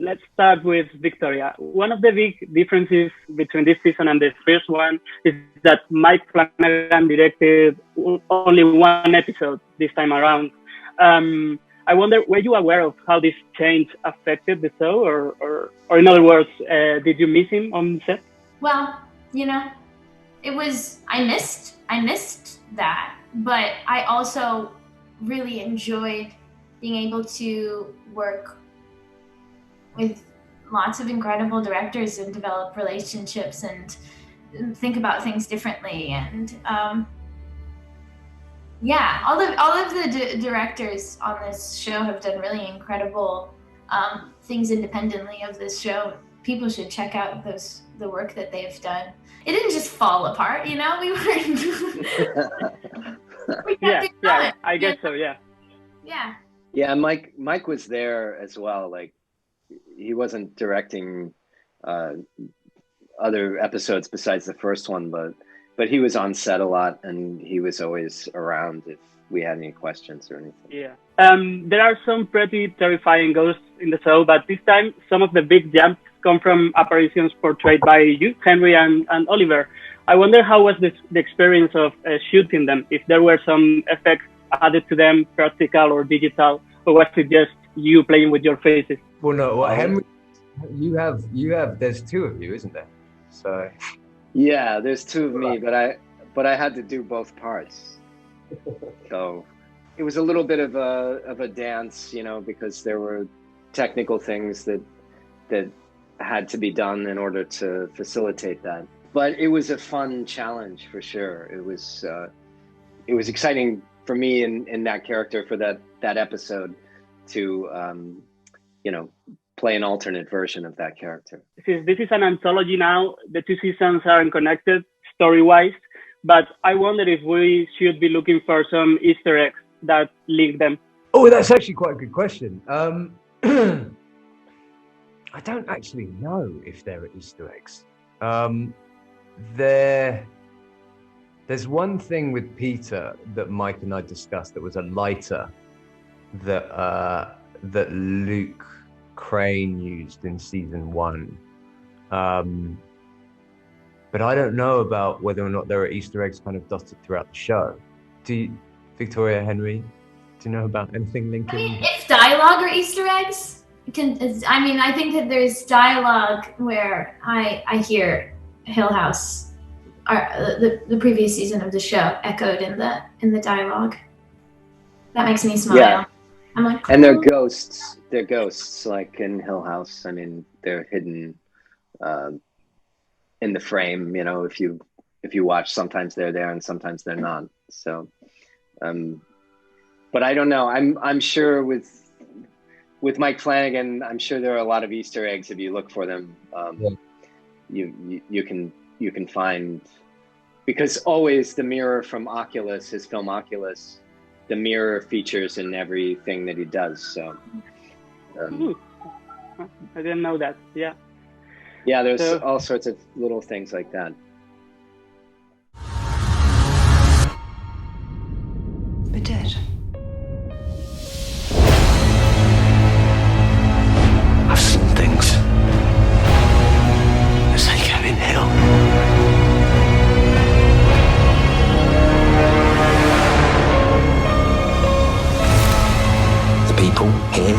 let's start with Victoria. One of the big differences between this season and the first one is that Mike Flanagan directed only one episode this time around. I wonder, were you aware of how this change affected the show, or in other words, did you miss him on set? Well, I missed that, but I also really enjoyed being able to work with lots of incredible directors and develop relationships and think about things differently. And all of the directors on this show have done really incredible things independently of this show. People should check out the work that they've done. It didn't just fall apart, we were. Yeah, I guess so. Yeah. Yeah. Yeah, Mike was there as well. Like, he wasn't directing other episodes besides the first one, but he was on set a lot, and he was always around if we had any questions or anything. Yeah. There are some pretty terrifying ghosts in the show, but this time some of the big jumps come from apparitions portrayed by you, Henry and Oliver. I wonder how was the experience of shooting them, if there were some effects added to them, practical or digital, or was it just you playing with your faces? Well, no, Henry, you have, there's two of you, isn't there? So. Yeah, there's two of me, but I had to do both parts. So it was a little bit of a dance, because there were technical things that had to be done in order to facilitate that. But it was a fun challenge for sure. It was exciting for me in that character for that episode to play an alternate version of that character. Since this is an anthology now, the two seasons aren't connected story-wise, but I wonder if we should be looking for some Easter eggs that link them. Oh, that's actually quite a good question. I don't actually know if there are Easter eggs. There's one thing with Peter that Mike and I discussed that was a lighter that Luke Crane used in season 1. But I don't know about whether or not there are Easter eggs kind of dotted throughout the show. Victoria, Henry, do you know about anything linking? If dialogue or Easter eggs, I think that there's dialogue where I hear Hill House, the previous season of the show, echoed in the dialogue. That makes me smile. Yeah. I'm like, and they're ghosts. They're ghosts, like in Hill House. I mean, they're hidden in the frame. If you watch, sometimes they're there and sometimes they're not. So, but I don't know. I'm sure with Mike Flanagan, I'm sure there are a lot of Easter eggs if you look for them. You can find, because always the mirror from Oculus, his film Oculus, the mirror features in everything that he does. So I didn't know that. Yeah. Yeah, there's all sorts of little things like that. We're dead. I've seen things. It's like I'm in hell. The people here